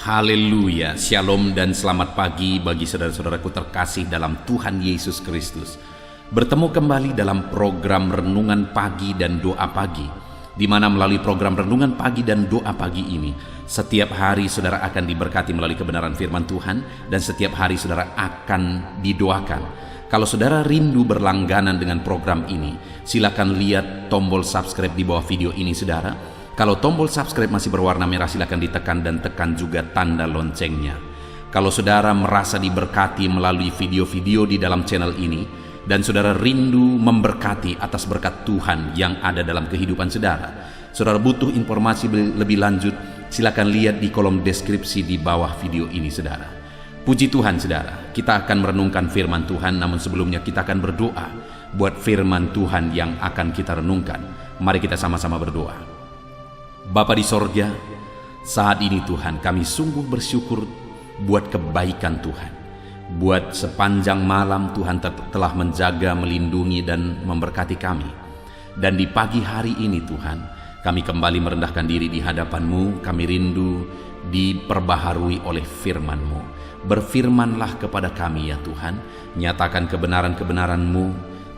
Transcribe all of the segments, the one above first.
Haleluya, shalom dan selamat pagi bagi saudara-saudaraku terkasih dalam Tuhan Yesus Kristus. Bertemu kembali dalam program Renungan Pagi dan Doa Pagi, di mana melalui program Renungan Pagi dan Doa Pagi ini, setiap hari saudara akan diberkati melalui kebenaran firman Tuhan, dan setiap hari saudara akan didoakan. Kalau saudara rindu berlangganan dengan program ini, silakan lihat tombol subscribe di bawah video ini saudara. Kalau tombol subscribe masih berwarna merah, silakan ditekan dan tekan juga tanda loncengnya. Kalau saudara merasa diberkati melalui video-video di dalam channel ini, dan saudara rindu memberkati atas berkat Tuhan yang ada dalam kehidupan saudara butuh informasi lebih lanjut, silakan lihat di kolom deskripsi di bawah video ini saudara. Puji Tuhan saudara, kita akan merenungkan firman Tuhan, namun sebelumnya kita akan berdoa buat firman Tuhan yang akan kita renungkan. Mari kita sama-sama berdoa. Bapa di sorga, saat ini Tuhan kami sungguh bersyukur buat kebaikan Tuhan. Buat sepanjang malam Tuhan telah menjaga, melindungi dan memberkati kami. Dan di pagi hari ini Tuhan, kami kembali merendahkan diri di hadapan-Mu. Kami rindu diperbaharui oleh firman-Mu. Berfirmanlah kepada kami ya Tuhan, nyatakan kebenaran-kebenaran-Mu,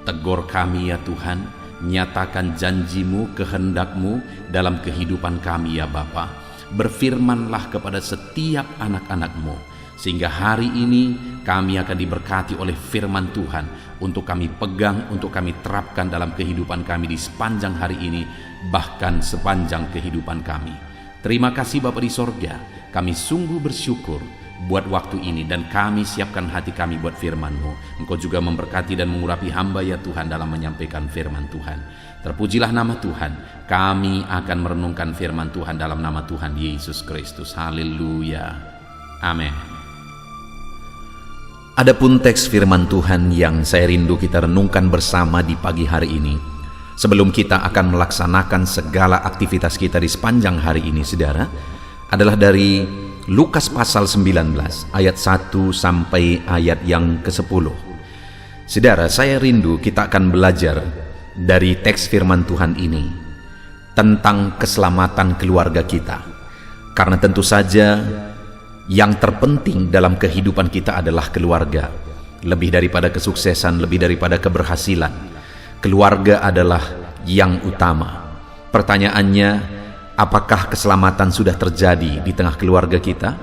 tegur kami ya Tuhan, nyatakan janji-Mu, kehendak-Mu dalam kehidupan kami ya Bapa. Berfirmanlah kepada setiap anak-anak-Mu, sehingga hari ini kami akan diberkati oleh firman Tuhan untuk kami pegang, untuk kami terapkan dalam kehidupan kami di sepanjang hari ini, bahkan sepanjang kehidupan kami. Terima kasih Bapa di sorga, kami sungguh bersyukur buat waktu ini, dan kami siapkan hati kami buat firman-Mu. Engkau juga memberkati dan mengurapi hamba ya Tuhan dalam menyampaikan firman Tuhan. Terpujilah nama Tuhan. Kami akan merenungkan firman Tuhan dalam nama Tuhan Yesus Kristus. Haleluya. Amin. Adapun teks firman Tuhan yang saya rindu kita renungkan bersama di pagi hari ini, sebelum kita akan melaksanakan segala aktivitas kita di sepanjang hari ini saudara, adalah dari Lukas pasal 19 ayat 1 sampai ayat yang ke-10. Saudara, saya rindu kita akan belajar dari teks firman Tuhan ini tentang keselamatan keluarga kita. Karena tentu saja yang terpenting dalam kehidupan kita adalah keluarga. Lebih daripada kesuksesan, lebih daripada keberhasilan, keluarga adalah yang utama. Pertanyaannya, apakah keselamatan sudah terjadi di tengah keluarga kita?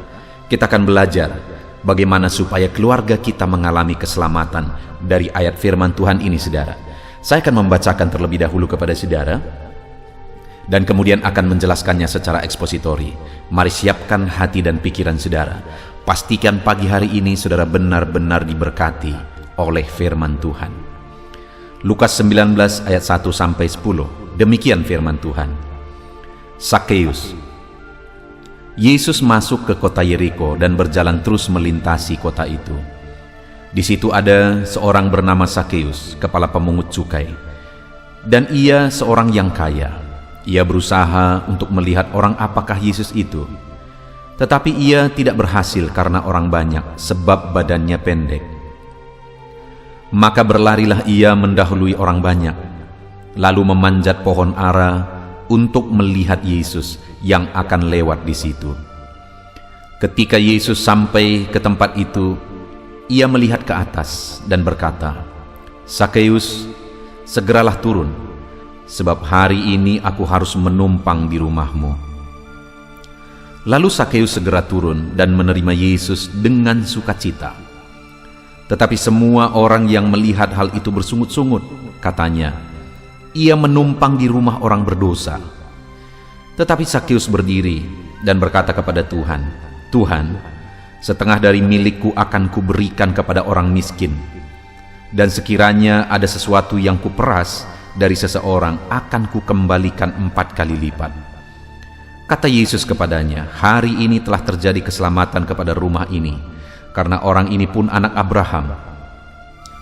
Kita akan belajar bagaimana supaya keluarga kita mengalami keselamatan dari ayat firman Tuhan ini saudara. Saya akan membacakan terlebih dahulu kepada saudara, dan kemudian akan menjelaskannya secara ekspositori. Mari siapkan hati dan pikiran saudara. Pastikan pagi hari ini saudara benar-benar diberkati oleh firman Tuhan. Lukas 19 ayat 1 sampai 10. Demikian firman Tuhan. Sakeus. Yesus masuk ke kota Yeriko dan berjalan terus melintasi kota itu. Di situ ada seorang bernama Sakeus, kepala pemungut cukai. Dan ia seorang yang kaya. Ia berusaha untuk melihat orang apakah Yesus itu. Tetapi ia tidak berhasil karena orang banyak, sebab badannya pendek. Maka berlarilah ia mendahului orang banyak, lalu memanjat pohon ara untuk melihat Yesus yang akan lewat di situ. Ketika Yesus sampai ke tempat itu, ia melihat ke atas dan berkata, "Sakeus, segeralah turun, sebab hari ini aku harus menumpang di rumahmu." Lalu Sakeus segera turun dan menerima Yesus dengan sukacita. Tetapi semua orang yang melihat hal itu bersungut-sungut, katanya, "Ia menumpang di rumah orang berdosa." Tetapi Sakeus berdiri dan berkata kepada Tuhan, "Tuhan, setengah dari milikku akan kuberikan kepada orang miskin. Dan sekiranya ada sesuatu yang kuperas dari seseorang, akan kukembalikan 4 kali lipat." Kata Yesus kepadanya, "Hari ini telah terjadi keselamatan kepada rumah ini, karena orang ini pun anak Abraham.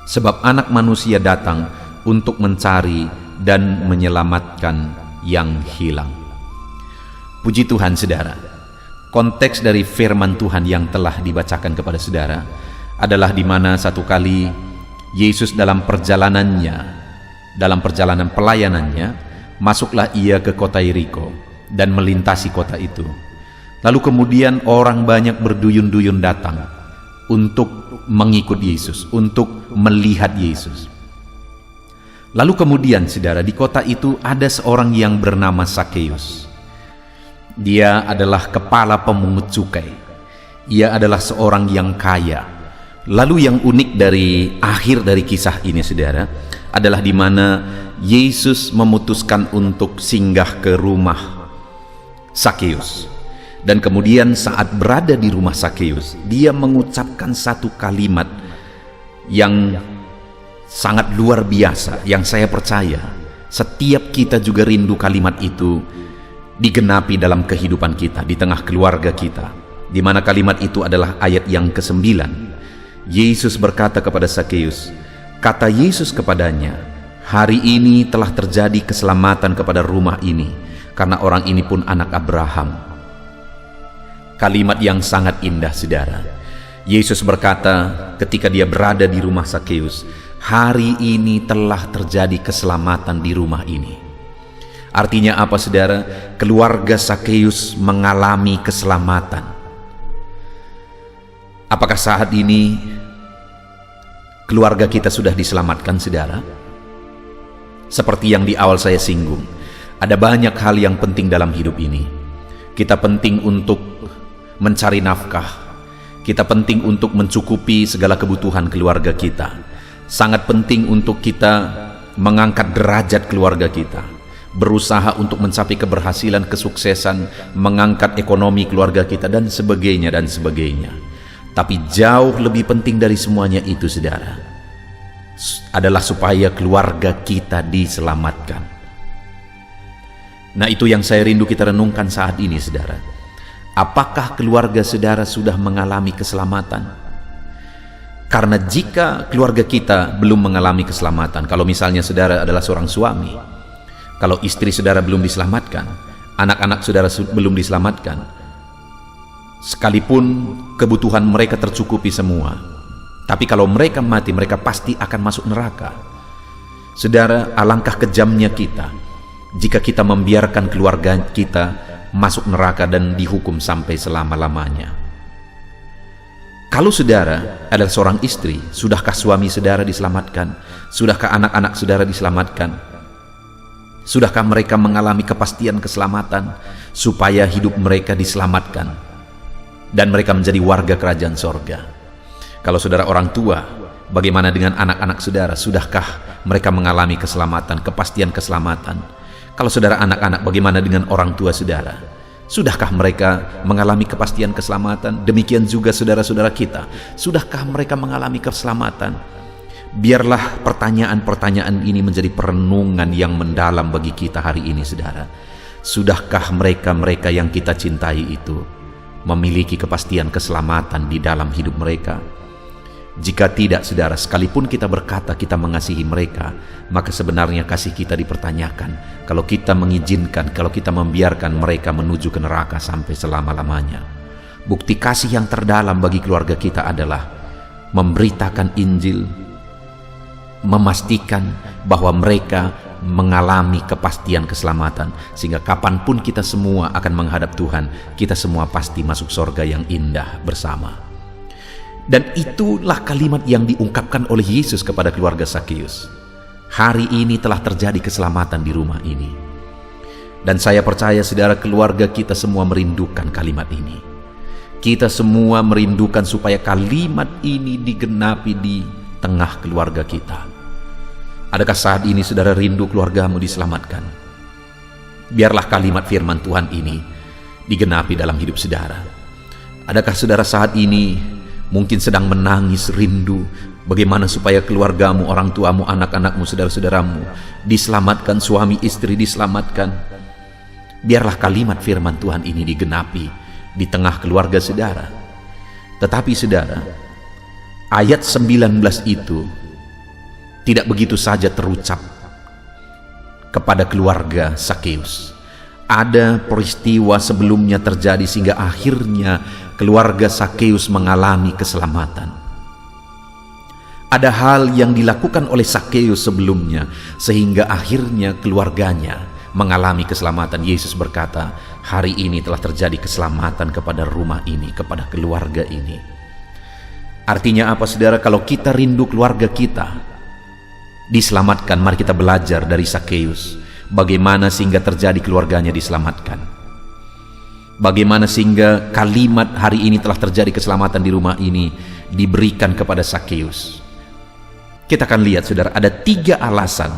Sebab anak manusia datang untuk mencari dan menyelamatkan yang hilang." Puji Tuhan saudara. Konteks dari firman Tuhan yang telah dibacakan kepada saudara adalah di mana satu kali Yesus dalam perjalanan pelayanannya, masuklah ia ke kota Yeriko dan melintasi kota itu. Lalu kemudian orang banyak berduyun-duyun datang untuk mengikut Yesus, untuk melihat Yesus. Lalu kemudian saudara, di kota itu ada seorang yang bernama Sakeus. Dia adalah kepala pemungut cukai. Ia adalah seorang yang kaya. Lalu yang unik dari akhir dari kisah ini saudara, adalah di mana Yesus memutuskan untuk singgah ke rumah Sakeus. Dan kemudian saat berada di rumah Sakeus, dia mengucapkan satu kalimat yang sangat luar biasa, yang saya percaya setiap kita juga rindu kalimat itu digenapi dalam kehidupan kita, di tengah keluarga kita, di mana kalimat itu adalah ayat yang ke-9. Yesus berkata kepada Sakeus, kata Yesus kepadanya, hari ini telah terjadi keselamatan kepada rumah ini, karena orang ini pun anak Abraham. Kalimat yang sangat indah saudara. Yesus berkata ketika dia berada di rumah Sakeus, hari ini telah terjadi keselamatan di rumah ini. Artinya apa saudara? Keluarga Sakeus mengalami keselamatan. Apakah saat ini keluarga kita sudah diselamatkan saudara? Seperti yang di awal saya singgung, ada banyak hal yang penting dalam hidup ini. Kita penting untuk mencari nafkah, kita penting untuk mencukupi segala kebutuhan keluarga kita. Sangat penting untuk kita mengangkat derajat keluarga kita, berusaha untuk mencapai keberhasilan, kesuksesan, mengangkat ekonomi keluarga kita, dan sebagainya dan sebagainya. Tapi jauh lebih penting dari semuanya itu saudara, adalah supaya keluarga kita diselamatkan. Nah, itu yang saya rindu kita renungkan saat ini saudara. Apakah keluarga saudara sudah mengalami keselamatan? Karena jika keluarga kita belum mengalami keselamatan, kalau misalnya saudara adalah seorang suami, kalau istri saudara belum diselamatkan, anak-anak saudara belum diselamatkan, sekalipun kebutuhan mereka tercukupi semua, tapi kalau mereka mati, mereka pasti akan masuk neraka. Saudara, alangkah kejamnya kita jika kita membiarkan keluarga kita masuk neraka dan dihukum sampai selama-lamanya. Kalau saudara adalah seorang istri, sudahkah suami saudara diselamatkan? Sudahkah anak-anak saudara diselamatkan? Sudahkah mereka mengalami kepastian keselamatan supaya hidup mereka diselamatkan dan mereka menjadi warga kerajaan sorga? Kalau saudara orang tua, bagaimana dengan anak-anak saudara? Sudahkah mereka mengalami keselamatan, kepastian keselamatan? Kalau saudara anak-anak, bagaimana dengan orang tua saudara? Sudahkah mereka mengalami kepastian keselamatan? Demikian juga saudara-saudara kita, sudahkah mereka mengalami keselamatan? Biarlah pertanyaan-pertanyaan ini menjadi perenungan yang mendalam bagi kita hari ini saudara. Sudahkah mereka yang kita cintai itu memiliki kepastian keselamatan di dalam hidup mereka? Jika tidak saudara, sekalipun kita berkata kita mengasihi mereka, maka sebenarnya kasih kita dipertanyakan kalau kita mengizinkan, kalau kita membiarkan mereka menuju ke neraka sampai selama-lamanya. Bukti kasih yang terdalam bagi keluarga kita adalah memberitakan Injil, memastikan bahwa mereka mengalami kepastian keselamatan, sehingga kapanpun kita semua akan menghadap Tuhan, kita semua pasti masuk surga yang indah bersama. Dan itulah kalimat yang diungkapkan oleh Yesus kepada keluarga Sakeus. Hari ini telah terjadi keselamatan di rumah ini. Dan saya percaya saudara, keluarga kita semua merindukan kalimat ini. Kita semua merindukan supaya kalimat ini digenapi di tengah keluarga kita. Adakah saat ini saudara rindu keluargamu diselamatkan? Biarlah kalimat firman Tuhan ini digenapi dalam hidup saudara. Adakah saudara saat ini mungkin sedang menangis rindu bagaimana supaya keluargamu, orang tuamu, anak-anakmu, saudara-saudaramu diselamatkan, suami istri diselamatkan? Biarlah kalimat firman Tuhan ini digenapi di tengah keluarga saudara. Tetapi saudara, ayat 19 itu tidak begitu saja terucap kepada keluarga Sakeus. Ada peristiwa sebelumnya terjadi sehingga akhirnya keluarga Sakeus mengalami keselamatan. Ada hal yang dilakukan oleh Sakeus sebelumnya sehingga akhirnya keluarganya mengalami keselamatan. Yesus berkata, hari ini telah terjadi keselamatan kepada rumah ini, kepada keluarga ini. Artinya apa, saudara? Kalau kita rindu keluarga kita diselamatkan, mari kita belajar dari Sakeus. Bagaimana sehingga terjadi keluarganya diselamatkan? Bagaimana sehingga kalimat hari ini telah terjadi keselamatan di rumah ini diberikan kepada Sakeus? Kita akan lihat, saudara, ada 3 alasan,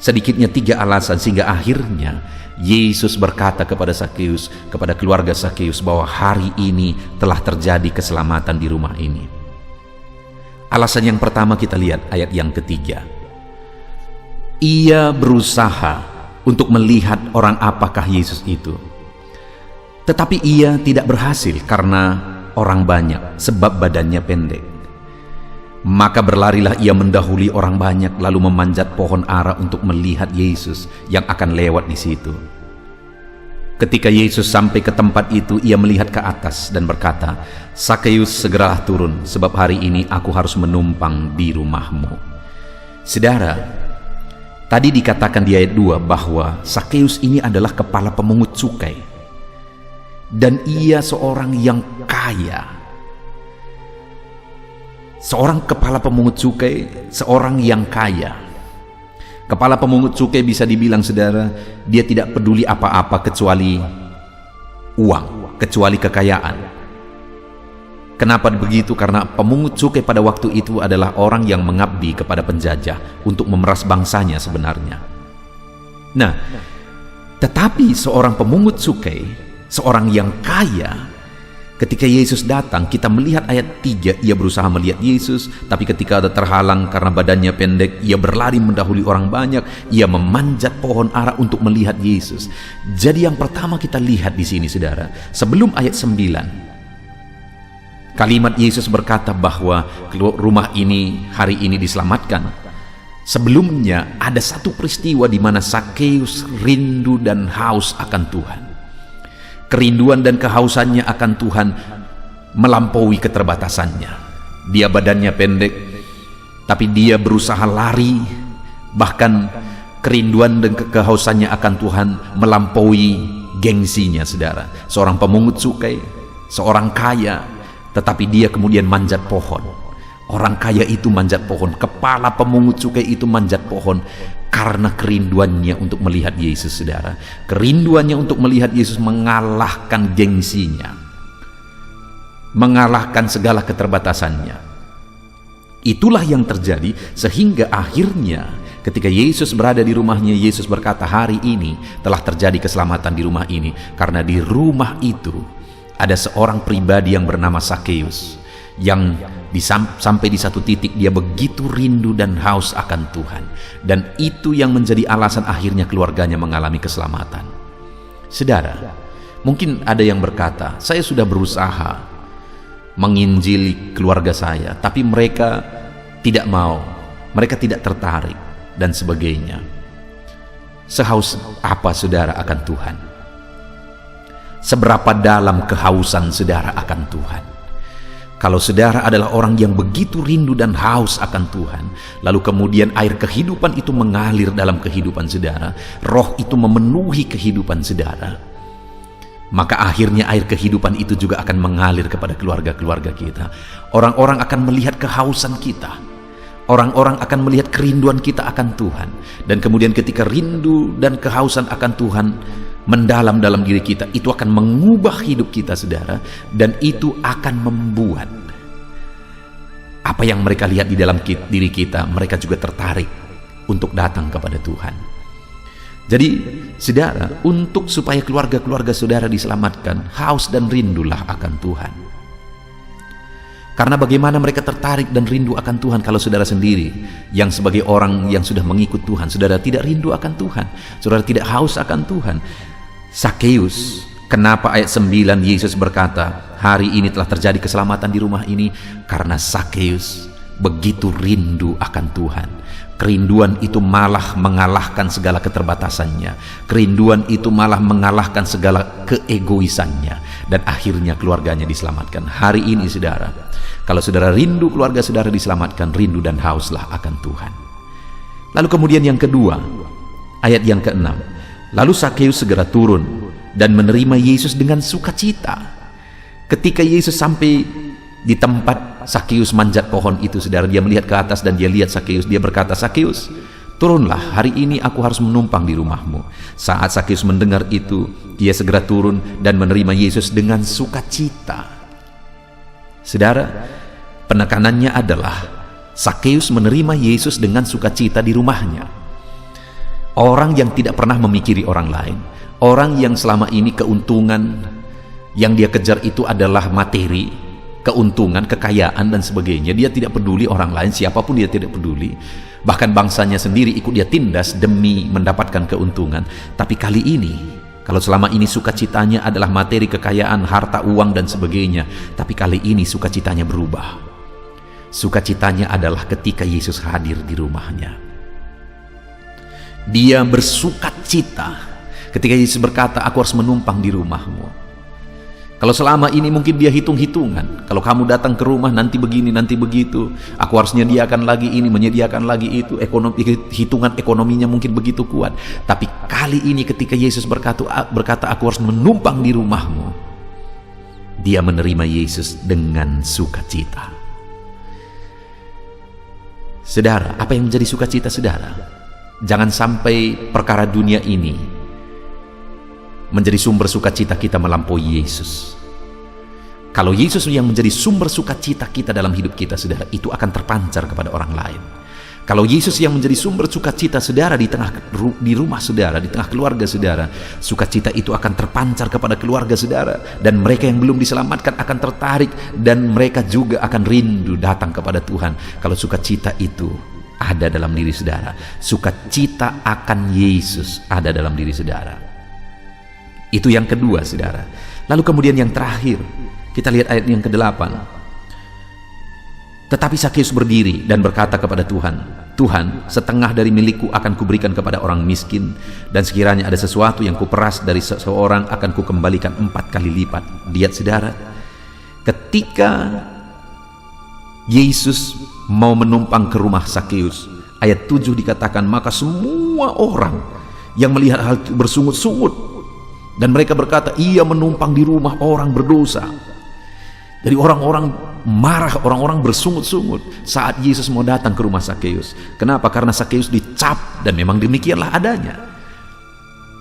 sedikitnya 3 alasan, sehingga akhirnya Yesus berkata kepada Sakeus, kepada keluarga Sakeus, bahwa hari ini telah terjadi keselamatan di rumah ini. Alasan yang pertama kita lihat ayat yang ketiga. Ia berusaha untuk melihat orang apakah Yesus itu, tetapi ia tidak berhasil karena orang banyak, sebab badannya pendek. Maka berlarilah ia mendahului orang banyak, lalu memanjat pohon ara untuk melihat Yesus yang akan lewat di situ. Ketika Yesus sampai ke tempat itu, ia melihat ke atas dan berkata, "Sakeus, segeralah turun, sebab hari ini aku harus menumpang di rumahmu." Saudara, tadi dikatakan di ayat 2 bahwa Sakeus ini adalah kepala pemungut cukai, dan ia seorang yang kaya. Seorang kepala pemungut cukai, seorang yang kaya. Kepala pemungut cukai bisa dibilang, saudara, dia tidak peduli apa-apa kecuali uang, kecuali kekayaan. Kenapa begitu? Karena pemungut cukai pada waktu itu adalah orang yang mengabdi kepada penjajah untuk memeras bangsanya sebenarnya. Nah, tetapi seorang pemungut cukai, seorang yang kaya, ketika Yesus datang, kita melihat ayat 3, ia berusaha melihat Yesus, tapi ketika ada terhalang karena badannya pendek, ia berlari mendahului orang banyak, ia memanjat pohon ara untuk melihat Yesus. Jadi yang pertama kita lihat di sini, saudara, sebelum ayat 9, kalimat Yesus berkata bahwa rumah ini hari ini diselamatkan. Sebelumnya ada satu peristiwa di mana Sakeus rindu dan haus akan Tuhan. Kerinduan dan kehausannya akan Tuhan melampaui keterbatasannya. Dia badannya pendek, tapi dia berusaha lari. Bahkan kerinduan dan kehausannya akan Tuhan melampaui gengsinya, saudara. Seorang pemungut cukai, seorang kaya, tetapi dia kemudian manjat pohon. Orang kaya itu manjat pohon, kepala pemungut cukai itu manjat pohon, karena kerinduannya untuk melihat Yesus, saudara. Kerinduannya untuk melihat Yesus mengalahkan gengsinya, mengalahkan segala keterbatasannya. Itulah yang terjadi, sehingga akhirnya ketika Yesus berada di rumahnya, Yesus berkata, hari ini telah terjadi keselamatan di rumah ini, karena di rumah itu ada seorang pribadi yang bernama Sakeus, yang sampai di satu titik dia begitu rindu dan haus akan Tuhan, dan itu yang menjadi alasan akhirnya keluarganya mengalami keselamatan. Saudara, mungkin ada yang berkata, saya sudah berusaha menginjili keluarga saya, tapi mereka tidak mau, mereka tidak tertarik, dan sebagainya. Sehaus apa saudara akan Tuhan? Seberapa dalam kehausan saudara akan Tuhan? Kalau saudara adalah orang yang begitu rindu dan haus akan Tuhan, lalu kemudian air kehidupan itu mengalir dalam kehidupan saudara, roh itu memenuhi kehidupan saudara, maka akhirnya air kehidupan itu juga akan mengalir kepada keluarga-keluarga kita. Orang-orang akan melihat kehausan kita, orang-orang akan melihat kerinduan kita akan Tuhan, dan kemudian ketika rindu dan kehausan akan Tuhan mendalam dalam diri kita, itu akan mengubah hidup kita, saudara, dan itu akan membuat apa yang mereka lihat di dalam diri kita, mereka juga tertarik untuk datang kepada Tuhan. Jadi, saudara, untuk supaya keluarga-keluarga saudara diselamatkan, haus dan rindulah akan Tuhan. Karena bagaimana mereka tertarik dan rindu akan Tuhan kalau saudara sendiri yang sebagai orang yang sudah mengikut Tuhan, saudara tidak rindu akan Tuhan, saudara tidak haus akan Tuhan. Sakeus, kenapa ayat 9 Yesus berkata, hari ini telah terjadi keselamatan di rumah ini? Karena Sakeus begitu rindu akan Tuhan. Kerinduan itu malah mengalahkan segala keterbatasannya. Kerinduan itu malah mengalahkan segala keegoisannya. Dan akhirnya keluarganya diselamatkan. Hari ini, saudara, kalau saudara rindu keluarga saudara diselamatkan, rindu dan hauslah akan Tuhan. Lalu kemudian yang kedua, ayat yang ke-6. Lalu Sakeus segera turun dan menerima Yesus dengan sukacita. Ketika Yesus sampai di tempat Sakeus manjat pohon itu, saudara, dia melihat ke atas dan dia lihat Sakeus. Dia berkata, "Sakeus, turunlah, hari ini aku harus menumpang di rumahmu." Saat Sakeus mendengar itu, dia segera turun dan menerima Yesus dengan sukacita. Saudara, penekanannya adalah Sakeus menerima Yesus dengan sukacita di rumahnya. Orang yang tidak pernah memikiri orang lain, orang yang selama ini keuntungan yang dia kejar itu adalah materi, keuntungan, kekayaan dan sebagainya. Dia tidak peduli orang lain, siapapun dia tidak peduli. Bahkan bangsanya sendiri ikut dia tindas demi mendapatkan keuntungan. Tapi kali ini, kalau selama ini sukacitanya adalah materi, kekayaan, harta, uang dan sebagainya, tapi kali ini sukacitanya berubah. Sukacitanya adalah ketika Yesus hadir di rumahnya. Dia bersukacita ketika Yesus berkata, "Aku harus menumpang di rumahmu." Kalau selama ini mungkin dia hitung-hitungan, kalau kamu datang ke rumah nanti begini, nanti begitu, aku harus menyediakan lagi ini, menyediakan lagi itu, hitungan ekonominya mungkin begitu kuat. Tapi kali ini ketika Yesus berkata, "Aku harus menumpang di rumahmu," dia menerima Yesus dengan sukacita. Saudara, apa yang menjadi sukacita saudara? Jangan sampai perkara dunia ini menjadi sumber sukacita kita melampaui Yesus. Kalau Yesus yang menjadi sumber sukacita kita dalam hidup kita, saudara, itu akan terpancar kepada orang lain. Kalau Yesus yang menjadi sumber sukacita saudara di rumah saudara, di tengah keluarga saudara, sukacita itu akan terpancar kepada keluarga saudara, dan mereka yang belum diselamatkan akan tertarik, dan mereka juga akan rindu datang kepada Tuhan. Kalau sukacita itu ada dalam diri saudara, sukacita akan Yesus ada dalam diri saudara. Itu yang kedua, saudara. Lalu kemudian yang terakhir, kita lihat ayat yang ke-8. Tetapi Sakeus berdiri dan berkata kepada Tuhan, "Tuhan, setengah dari milikku akan kuberikan kepada orang miskin, dan sekiranya ada sesuatu yang kuperas dari seseorang akan kukembalikan 4 kali lipat." Lihat saudara, ketika Yesus mau menumpang ke rumah Sakeus, ayat 7 dikatakan, "Maka semua orang yang melihat hal itu bersungut-sungut, dan mereka berkata, 'Ia menumpang di rumah orang berdosa.'" Jadi orang-orang marah, orang-orang bersungut-sungut saat Yesus mau datang ke rumah Sakeus. Kenapa? Karena Sakeus dicap, dan memang demikianlah adanya,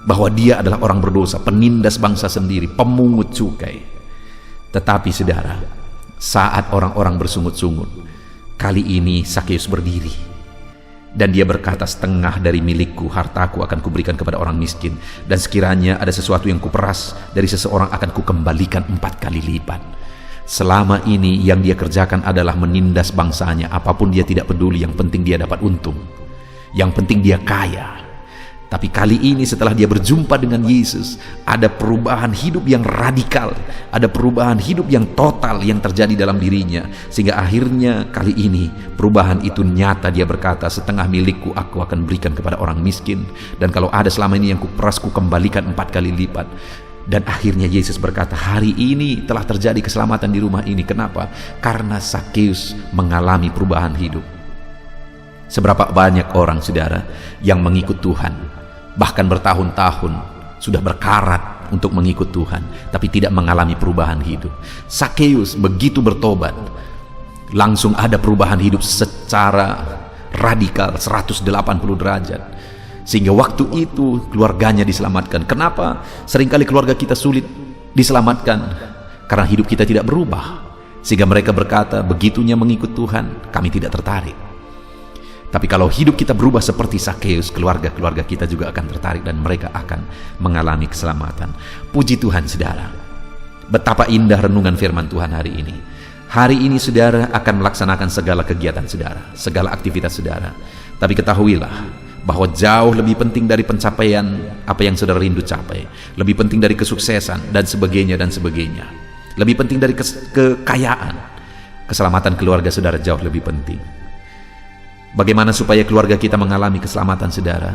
bahwa dia adalah orang berdosa, penindas bangsa sendiri, pemungut cukai. Tetapi saudara, saat orang-orang bersungut-sungut, kali ini Sakeus berdiri dan dia berkata, "Setengah dari milikku, hartaku akan kuberikan kepada orang miskin, dan sekiranya ada sesuatu yang kuperas dari seseorang akan kukembalikan 4 kali lipat." Selama ini yang dia kerjakan adalah menindas bangsanya. Apapun dia tidak peduli, yang penting dia dapat untung, yang penting dia kaya. Tapi kali ini setelah dia berjumpa dengan Yesus, ada perubahan hidup yang radikal, ada perubahan hidup yang total yang terjadi dalam dirinya, sehingga akhirnya kali ini perubahan itu nyata. Dia berkata, "Setengah milikku aku akan berikan kepada orang miskin, dan kalau ada selama ini yang kuperas, kukembalikan 4 kali lipat." Dan akhirnya Yesus berkata, hari ini telah terjadi keselamatan di rumah ini. Kenapa? Karena Sakeus mengalami perubahan hidup. Seberapa banyak orang, saudara, yang mengikut Tuhan, bahkan bertahun-tahun sudah berkarat untuk mengikut Tuhan, tapi tidak mengalami perubahan hidup. Sakeus begitu bertobat, langsung ada perubahan hidup secara radikal 180 derajat, sehingga waktu itu keluarganya diselamatkan. Kenapa seringkali keluarga kita sulit diselamatkan? Karena hidup kita tidak berubah, sehingga mereka berkata, begitunya mengikut Tuhan, kami tidak tertarik. Tapi kalau hidup kita berubah seperti Sakeus, keluarga-keluarga kita juga akan tertarik dan mereka akan mengalami keselamatan. Puji Tuhan, saudara. Betapa indah renungan firman Tuhan hari ini. Hari ini saudara akan melaksanakan segala kegiatan saudara, segala aktivitas saudara. Tapi ketahuilah bahwa jauh lebih penting dari pencapaian apa yang saudara rindu capai, lebih penting dari kesuksesan dan sebagainya, lebih penting dari kekayaan, keselamatan keluarga saudara jauh lebih penting. Bagaimana supaya keluarga kita mengalami keselamatan, saudara?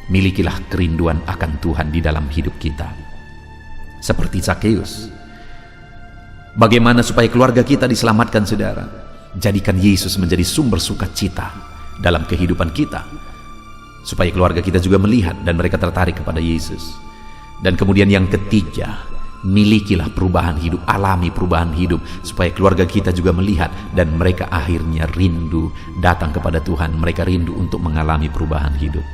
Milikilah kerinduan akan Tuhan di dalam hidup kita, seperti Sakeus. Bagaimana supaya keluarga kita diselamatkan, saudara? Jadikan Yesus menjadi sumber sukacita dalam kehidupan kita, supaya keluarga kita juga melihat dan mereka tertarik kepada Yesus. Dan kemudian yang ketiga, milikilah perubahan hidup, alami perubahan hidup, supaya keluarga kita juga melihat dan mereka akhirnya rindu datang kepada Tuhan. Mereka rindu untuk mengalami perubahan hidup.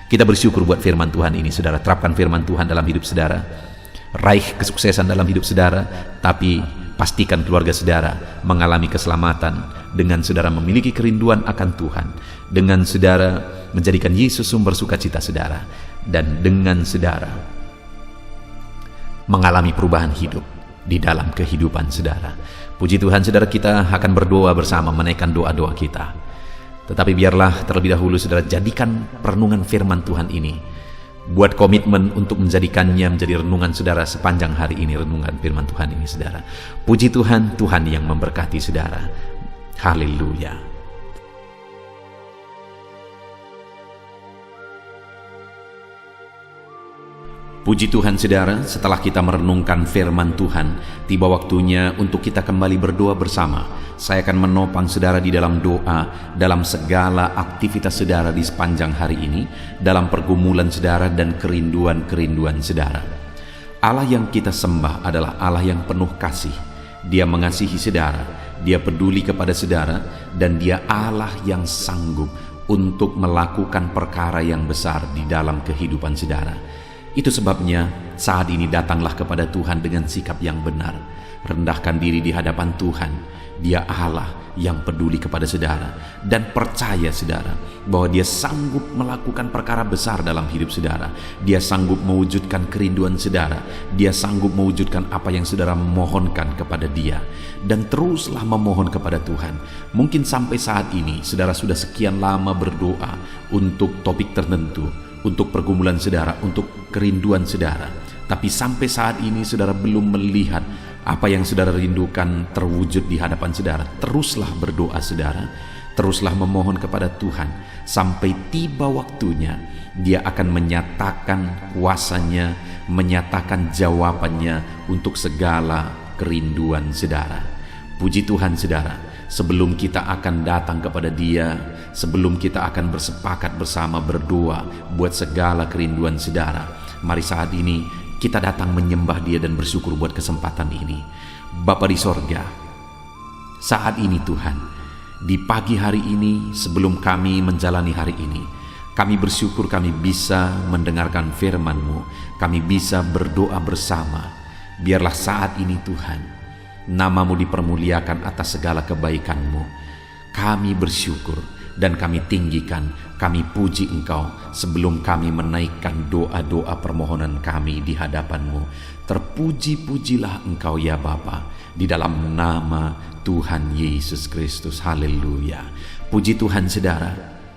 Kita bersyukur buat firman Tuhan ini, saudara. Terapkan firman Tuhan dalam hidup saudara, raih kesuksesan dalam hidup saudara, tapi pastikan keluarga saudara mengalami keselamatan dengan saudara memiliki kerinduan akan Tuhan, dengan saudara menjadikan Yesus sumber sukacita saudara, dan dengan saudara mengalami perubahan hidup di dalam kehidupan saudara. Puji Tuhan, saudara, kita akan berdoa bersama, menaikkan doa-doa kita. Tetapi biarlah terlebih dahulu saudara jadikan perenungan firman Tuhan ini, buat komitmen untuk menjadikannya menjadi renungan saudara sepanjang hari ini, renungan firman Tuhan ini saudara. Puji Tuhan, Tuhan yang memberkati saudara. Haleluya. Puji Tuhan saudara, setelah kita merenungkan firman Tuhan, tiba waktunya untuk kita kembali berdoa bersama. Saya akan menopang saudara di dalam doa, dalam segala aktivitas saudara di sepanjang hari ini, dalam pergumulan saudara dan kerinduan-kerinduan saudara. Allah yang kita sembah adalah Allah yang penuh kasih. Dia mengasihi saudara, Dia peduli kepada saudara, dan Dia Allah yang sanggup untuk melakukan perkara yang besar di dalam kehidupan saudara. Itu sebabnya saat ini datanglah kepada Tuhan dengan sikap yang benar. Rendahkan diri di hadapan Tuhan. Dia Allah yang peduli kepada saudara, dan percaya saudara bahwa Dia sanggup melakukan perkara besar dalam hidup saudara. Dia sanggup mewujudkan kerinduan saudara. Dia sanggup mewujudkan apa yang saudara mohonkan kepada Dia. Dan teruslah memohon kepada Tuhan. Mungkin sampai saat ini saudara sudah sekian lama berdoa untuk topik tertentu, untuk pergumulan saudara, untuk kerinduan saudara, tapi sampai saat ini saudara belum melihat apa yang saudara rindukan terwujud di hadapan saudara. Teruslah berdoa saudara, teruslah memohon kepada Tuhan, sampai tiba waktunya Dia akan menyatakan kuasanya, menyatakan jawabannya untuk segala kerinduan saudara. Puji Tuhan saudara, sebelum kita akan datang kepada Dia, sebelum kita akan bersepakat bersama berdoa buat segala kerinduan saudara, mari saat ini kita datang menyembah Dia dan bersyukur buat kesempatan ini. Bapa di sorga, saat ini Tuhan, di pagi hari ini sebelum kami menjalani hari ini, kami bersyukur kami bisa mendengarkan firman-Mu, kami bisa berdoa bersama. Biarlah saat ini Tuhan, Nama-Mu dipermuliakan atas segala kebaikan-Mu. Kami bersyukur dan kami tinggikan, kami puji Engkau sebelum kami menaikkan doa-doa permohonan kami di hadapan-Mu. Terpuji-pujilah Engkau ya Bapa, di dalam nama Tuhan Yesus Kristus. Haleluya. Puji Tuhan saudara,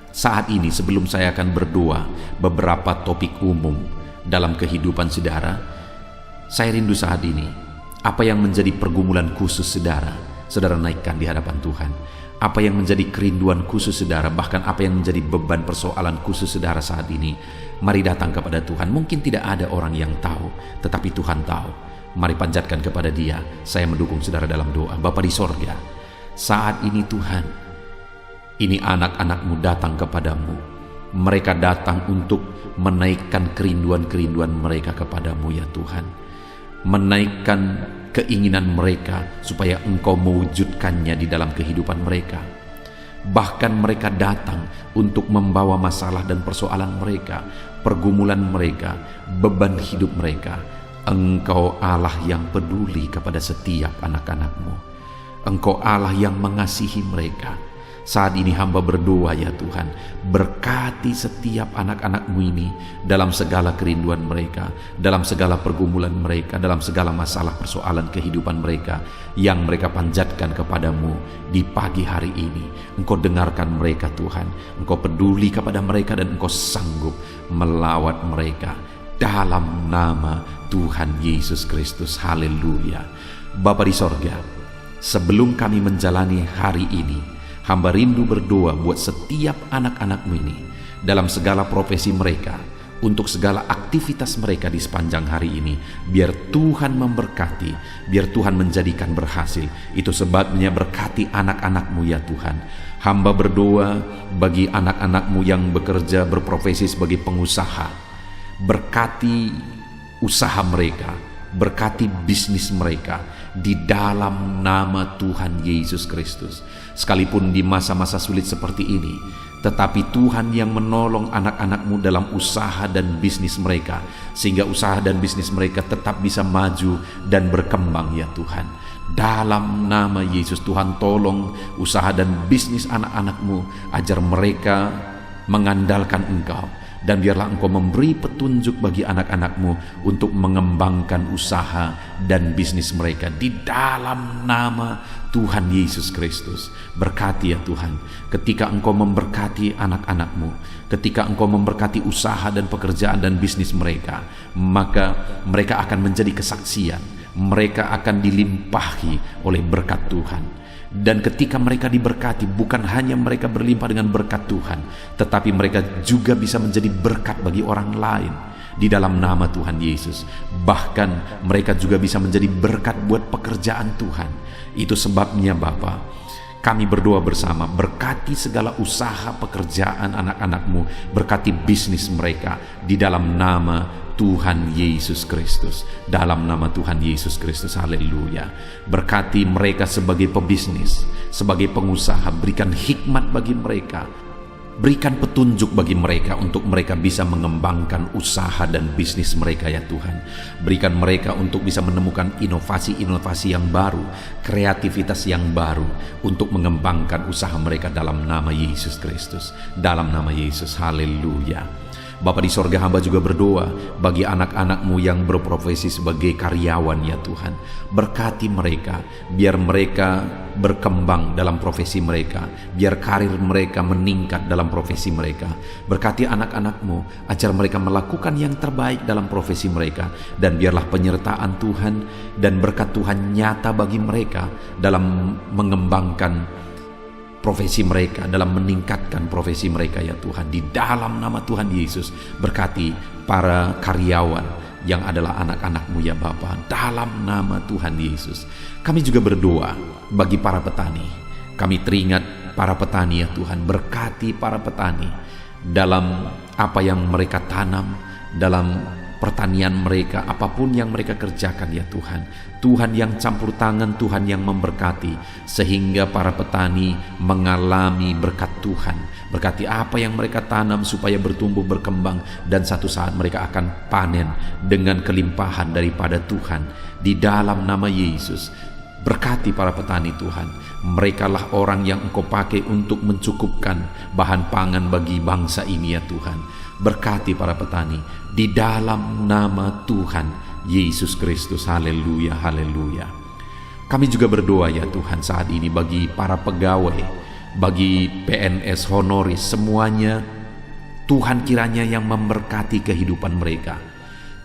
saat ini sebelum saya akan berdoa beberapa topik umum dalam kehidupan saudara, saya rindu saat ini apa yang menjadi pergumulan khusus saudara, saudara naikkan di hadapan Tuhan. Apa yang menjadi kerinduan khusus saudara, bahkan apa yang menjadi beban persoalan khusus saudara saat ini, mari datang kepada Tuhan. Mungkin tidak ada orang yang tahu, tetapi Tuhan tahu. Mari panjatkan kepada Dia. Saya mendukung saudara dalam doa. Bapa di sorga, saat ini Tuhan, ini anak-anak-Mu datang kepadamu. Mereka datang untuk menaikkan kerinduan-kerinduan mereka kepadamu ya Tuhan. Menaikkan keinginan mereka supaya Engkau mewujudkannya di dalam kehidupan mereka. Bahkan mereka datang untuk membawa masalah dan persoalan mereka, pergumulan mereka, beban hidup mereka. Engkau Allah yang peduli kepada setiap anak-anak-Mu. Engkau Allah yang mengasihi mereka. Saat ini hamba berdoa ya Tuhan, berkati setiap anak-anak-Mu ini dalam segala kerinduan mereka, dalam segala pergumulan mereka, dalam segala masalah persoalan kehidupan mereka yang mereka panjatkan kepadamu di pagi hari ini. Engkau dengarkan mereka Tuhan, Engkau peduli kepada mereka dan Engkau sanggup melawat mereka dalam nama Tuhan Yesus Kristus. Haleluya. Bapa di sorga, sebelum kami menjalani hari ini, hamba rindu berdoa buat setiap anak-anak-Mu ini dalam segala profesi mereka, untuk segala aktivitas mereka di sepanjang hari ini. Biar Tuhan memberkati, biar Tuhan menjadikan berhasil. Itu sebabnya berkati anak-anak-Mu ya Tuhan. Hamba berdoa bagi anak-anak-Mu yang bekerja berprofesi sebagai pengusaha. Berkati usaha mereka, berkati bisnis mereka di dalam nama Tuhan Yesus Kristus. Sekalipun di masa-masa sulit seperti ini, tetapi Tuhan yang menolong anak-anak-Mu dalam usaha dan bisnis mereka, sehingga usaha dan bisnis mereka tetap bisa maju dan berkembang ya Tuhan. Dalam nama Yesus, Tuhan tolong usaha dan bisnis anak-anak-Mu, ajar mereka mengandalkan Engkau, dan biarlah Engkau memberi petunjuk bagi anak-anak-Mu untuk mengembangkan usaha dan bisnis mereka di dalam nama Tuhan Yesus Kristus. Berkati ya Tuhan, ketika Engkau memberkati anak-anak-Mu, ketika Engkau memberkati usaha dan pekerjaan dan bisnis mereka, maka mereka akan menjadi kesaksian, mereka akan dilimpahi oleh berkat Tuhan. Dan ketika mereka diberkati, bukan hanya mereka berlimpah dengan berkat Tuhan, tetapi mereka juga bisa menjadi berkat bagi orang lain di dalam nama Tuhan Yesus. Bahkan mereka juga bisa menjadi berkat buat pekerjaan Tuhan. Itu sebabnya Bapa, kami berdoa bersama, berkati segala usaha pekerjaan anak-anak-Mu, berkati bisnis mereka di dalam nama Tuhan Yesus Kristus. Dalam nama Tuhan Yesus Kristus, haleluya. Berkati mereka sebagai pebisnis, sebagai pengusaha, berikan hikmat bagi mereka, berikan petunjuk bagi mereka untuk mereka bisa mengembangkan usaha dan bisnis mereka ya Tuhan. Berikan mereka untuk bisa menemukan inovasi-inovasi yang baru, kreativitas yang baru untuk mengembangkan usaha mereka dalam nama Yesus Kristus. Dalam nama Yesus, haleluya. Bapa di sorga, hamba juga berdoa bagi anak-anak-Mu yang berprofesi sebagai karyawan ya Tuhan. Berkati mereka, biar mereka berkembang dalam profesi mereka, biar karir mereka meningkat dalam profesi mereka. Berkati anak-anak-Mu, ajar mereka melakukan yang terbaik dalam profesi mereka, dan biarlah penyertaan Tuhan dan berkat Tuhan nyata bagi mereka dalam mengembangkan profesi mereka, dalam meningkatkan profesi mereka ya Tuhan. Di dalam nama Tuhan Yesus, berkati para karyawan yang adalah anak-anak-Mu ya Bapa. Dalam nama Tuhan Yesus, kami juga berdoa bagi para petani. Kami teringat para petani ya Tuhan. Berkati para petani dalam apa yang mereka tanam, dalam pertanian mereka, apapun yang mereka kerjakan ya Tuhan. Tuhan yang campur tangan, Tuhan yang memberkati, sehingga para petani mengalami berkat Tuhan. Berkati apa yang mereka tanam supaya bertumbuh berkembang, dan satu saat mereka akan panen dengan kelimpahan daripada Tuhan. Di dalam nama Yesus, berkati para petani Tuhan. Merekalah orang yang Engkau pakai untuk mencukupkan bahan pangan bagi bangsa ini ya Tuhan. Berkati para petani di dalam nama Tuhan Yesus Kristus. Haleluya, haleluya. Kami juga berdoa ya Tuhan saat ini bagi para pegawai, bagi PNS honoris semuanya. Tuhan kiranya yang memberkati kehidupan mereka.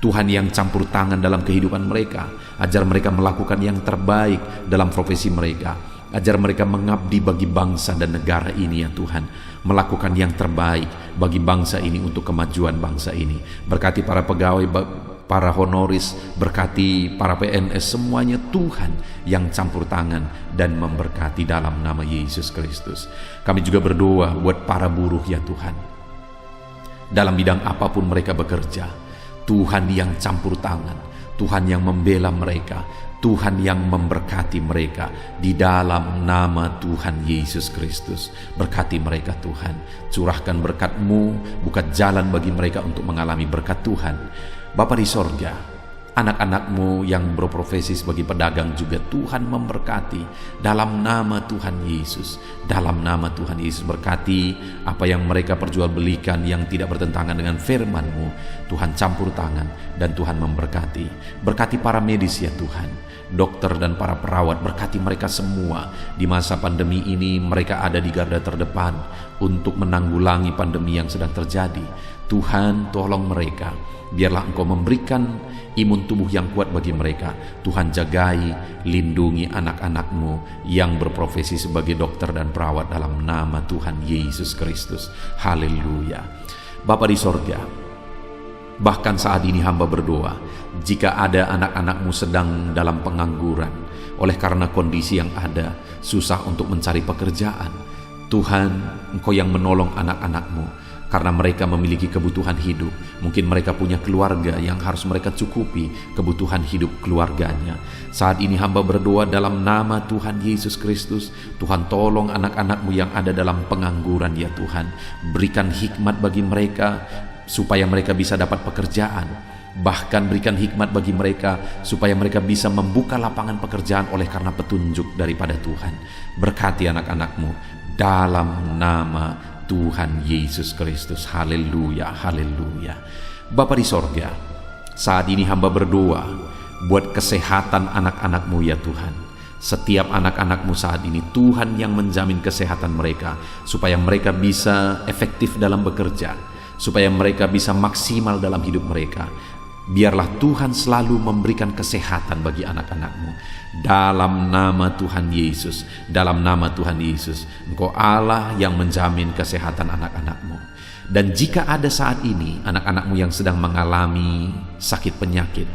Tuhan yang campur tangan dalam kehidupan mereka, ajar mereka melakukan yang terbaik dalam profesi mereka, ajar mereka mengabdi bagi bangsa dan negara ini ya Tuhan, melakukan yang terbaik bagi bangsa ini untuk kemajuan bangsa ini. Berkati para pegawai, para honoris, berkati para PNS semuanya, Tuhan yang campur tangan dan memberkati dalam nama Yesus Kristus. Kami juga berdoa buat para buruh ya Tuhan, dalam bidang apapun mereka bekerja. Tuhan yang campur tangan, Tuhan yang membela mereka, Tuhan yang memberkati mereka di dalam nama Tuhan Yesus Kristus. Berkati mereka Tuhan, curahkan berkat-Mu, buka jalan bagi mereka untuk mengalami berkat Tuhan. Bapa di sorga, anak-anak-Mu yang berprofesi sebagai pedagang juga Tuhan memberkati dalam nama Tuhan Yesus. Dalam nama Tuhan Yesus, berkati apa yang mereka perjualbelikan yang tidak bertentangan dengan firman-Mu. Tuhan campur tangan dan Tuhan memberkati. Berkati para medis ya Tuhan, dokter dan para perawat, berkati mereka semua. Di masa pandemi ini mereka ada di garda terdepan untuk menanggulangi pandemi yang sedang terjadi. Tuhan tolong mereka, biarlah Engkau memberikan imun tubuh yang kuat bagi mereka. Tuhan jagai, lindungi anak-anak-Mu yang berprofesi sebagai dokter dan perawat dalam nama Tuhan Yesus Kristus. Haleluya. Bapa di sorga, bahkan saat ini hamba berdoa, jika ada anak-anak-Mu sedang dalam pengangguran oleh karena kondisi yang ada, susah untuk mencari pekerjaan, Tuhan Engkau yang menolong anak-anak-Mu. karena mereka memiliki kebutuhan hidup. Mungkin mereka punya keluarga yang harus mereka cukupi kebutuhan hidup keluarganya. Saat ini hamba berdoa dalam nama Tuhan Yesus Kristus. Tuhan, tolong anak-anak-Mu yang ada dalam pengangguran ya Tuhan. Berikan hikmat bagi mereka supaya mereka bisa dapat pekerjaan. Bahkan berikan hikmat bagi mereka supaya mereka bisa membuka lapangan pekerjaan oleh karena petunjuk daripada Tuhan. Berkati anak-anak-Mu dalam nama Tuhan Yesus Kristus. Haleluya, haleluya. Bapa di sorga, saat ini hamba berdoa buat kesehatan anak-anak-Mu ya Tuhan. Setiap anak-anak-Mu saat ini, Tuhan yang menjamin kesehatan mereka, supaya mereka bisa efektif dalam bekerja, supaya mereka bisa maksimal dalam hidup mereka. Biarlah Tuhan selalu memberikan kesehatan bagi anak-anak-Mu. Dalam nama Tuhan Yesus, dalam nama Tuhan Yesus, Engkau Allah yang menjamin kesehatan anak-anak-Mu. Dan jika ada saat ini anak-anak-Mu yang sedang mengalami sakit penyakit,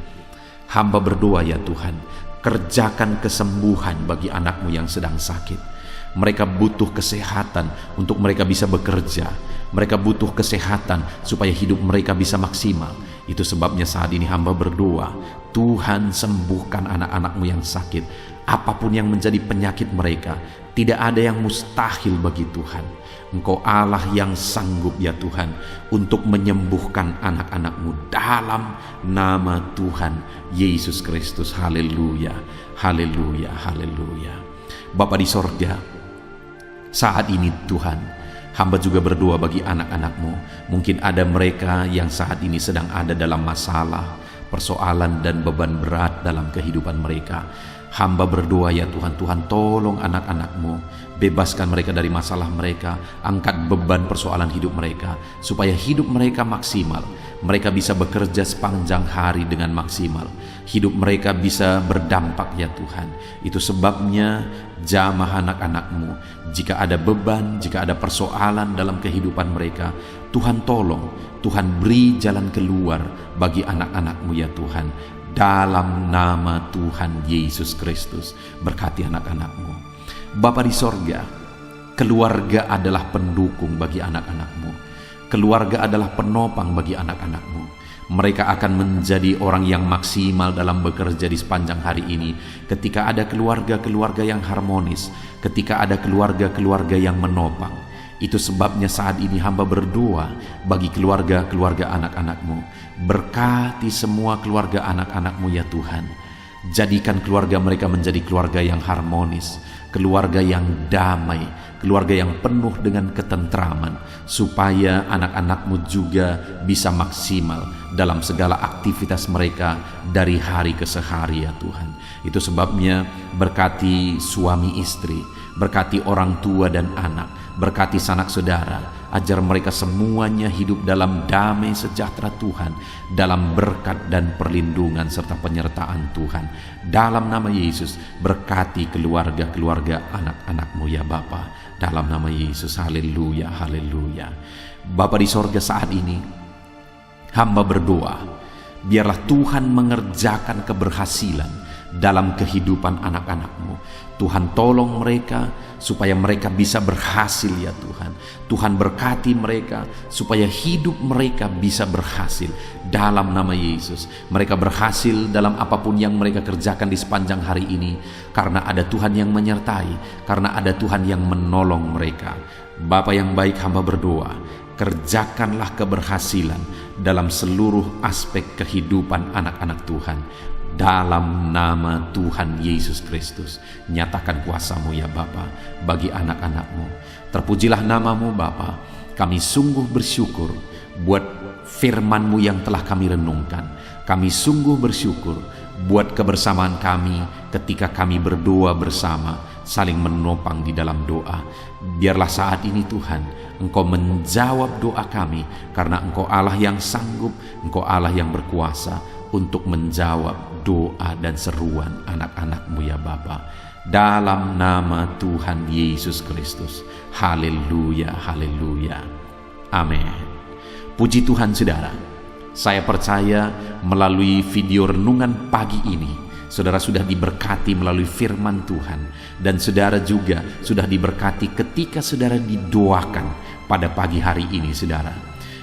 hamba berdoa ya Tuhan, kerjakan kesembuhan bagi anak-Mu yang sedang sakit. Mereka butuh kesehatan untuk mereka bisa bekerja. Mereka butuh kesehatan supaya hidup mereka bisa maksimal. Itu sebabnya saat ini hamba berdoa, Tuhan sembuhkan anak-anak-Mu yang sakit. Apapun yang menjadi penyakit mereka, tidak ada yang mustahil bagi Tuhan. Engkau Allah yang sanggup ya Tuhan untuk menyembuhkan anak-anak-Mu dalam nama Tuhan Yesus Kristus. Haleluya, haleluya, haleluya. Bapa di sorga, saat ini Tuhan, hamba juga berdoa bagi anak-anak-Mu. Mungkin ada mereka yang saat ini sedang ada dalam masalah, persoalan dan beban berat dalam kehidupan mereka. Hamba berdoa ya Tuhan, Tuhan tolong anak-anak-Mu, bebaskan mereka dari masalah mereka, angkat beban persoalan hidup mereka, supaya hidup mereka maksimal. Mereka bisa bekerja sepanjang hari dengan maksimal. Hidup mereka bisa berdampak ya Tuhan. Itu sebabnya jamah anak-anak-Mu. Jika ada beban, jika ada persoalan dalam kehidupan mereka, Tuhan tolong, Tuhan beri jalan keluar bagi anak-anak-Mu ya Tuhan. Dalam nama Tuhan Yesus Kristus, berkati anak-anak-Mu. Bapa di sorga, keluarga adalah pendukung bagi anak-anak-Mu. Keluarga adalah penopang bagi anak-anak-Mu. Mereka akan menjadi orang yang maksimal dalam bekerja di sepanjang hari ini ketika ada keluarga-keluarga yang harmonis, ketika ada keluarga-keluarga yang menopang. Itu sebabnya saat ini hamba berdoa bagi keluarga-keluarga anak-anak-Mu. Berkati semua keluarga anak-anak-Mu ya Tuhan. Jadikan keluarga mereka menjadi keluarga yang harmonis, keluarga yang damai, keluarga yang penuh dengan ketentraman, supaya anak-anak-Mu juga bisa maksimal dalam segala aktivitas mereka dari hari ke sehari ya Tuhan. Itu sebabnya berkati suami istri, berkati orang tua dan anak, berkati sanak saudara, ajar mereka semuanya hidup dalam damai sejahtera Tuhan, dalam berkat dan perlindungan serta penyertaan Tuhan. Dalam nama Yesus, berkati keluarga-keluarga anak-anak-Mu ya Bapa. Dalam nama Yesus, haleluya, haleluya. Bapa di sorga, saat ini hamba berdoa, biarlah Tuhan mengerjakan keberhasilan dalam kehidupan anak-anak-Mu. Tuhan tolong mereka supaya mereka bisa berhasil ya Tuhan. Tuhan berkati mereka supaya hidup mereka bisa berhasil dalam nama Yesus. Mereka berhasil dalam apapun yang mereka kerjakan di sepanjang hari ini, karena ada Tuhan yang menyertai, karena ada Tuhan yang menolong mereka. Bapa yang baik, hamba berdoa, kerjakanlah keberhasilan dalam seluruh aspek kehidupan anak-anak Tuhan. Dalam nama Tuhan Yesus Kristus, nyatakan kuasa-Mu ya Bapa bagi anak-anak-Mu. Terpujilah nama-Mu Bapa. Kami sungguh bersyukur buat firman-Mu yang telah kami renungkan. Kami sungguh bersyukur buat kebersamaan kami ketika kami berdoa bersama, saling menopang di dalam doa. Biarlah saat ini Tuhan, Engkau menjawab doa kami, karena Engkau Allah yang sanggup, Engkau Allah yang berkuasa untuk menjawab doa dan seruan anak-anak-Mu ya Bapa. Dalam nama Tuhan Yesus Kristus. Haleluya, haleluya. Amin. Puji Tuhan saudara. Saya percaya melalui video renungan pagi ini, saudara sudah diberkati melalui firman Tuhan. Dan saudara juga sudah diberkati ketika saudara didoakan pada pagi hari ini saudara.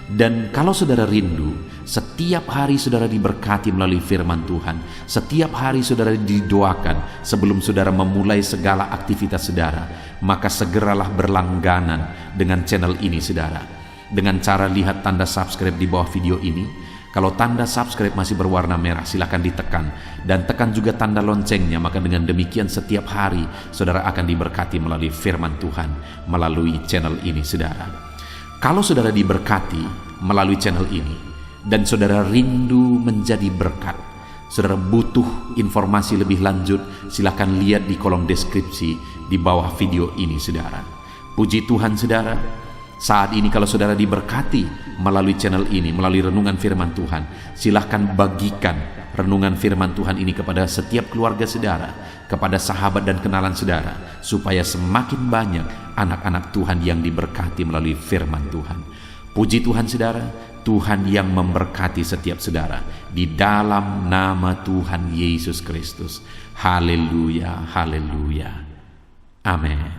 Dan kalau saudara rindu, setiap hari saudara diberkati melalui firman Tuhan, setiap hari saudara didoakan sebelum saudara memulai segala aktivitas saudara, maka segeralah berlangganan dengan channel ini saudara. Dengan cara lihat tanda subscribe di bawah video ini. Kalau tanda subscribe masih berwarna merah, silakan ditekan. Dan tekan juga tanda loncengnya, maka dengan demikian setiap hari saudara akan diberkati melalui firman Tuhan, melalui channel ini saudara. Kalau saudara diberkati melalui channel ini, dan saudara rindu menjadi berkat, saudara butuh informasi lebih lanjut, silakan lihat di kolom deskripsi di bawah video ini saudara. Puji Tuhan saudara. Saat ini kalau saudara diberkati melalui channel ini, melalui renungan firman Tuhan, silahkan bagikan renungan firman Tuhan ini kepada setiap keluarga saudara, kepada sahabat dan kenalan saudara, supaya semakin banyak anak-anak Tuhan yang diberkati melalui firman Tuhan. Puji Tuhan saudara, Tuhan yang memberkati setiap saudara di dalam nama Tuhan Yesus Kristus. Haleluya, haleluya. Amin.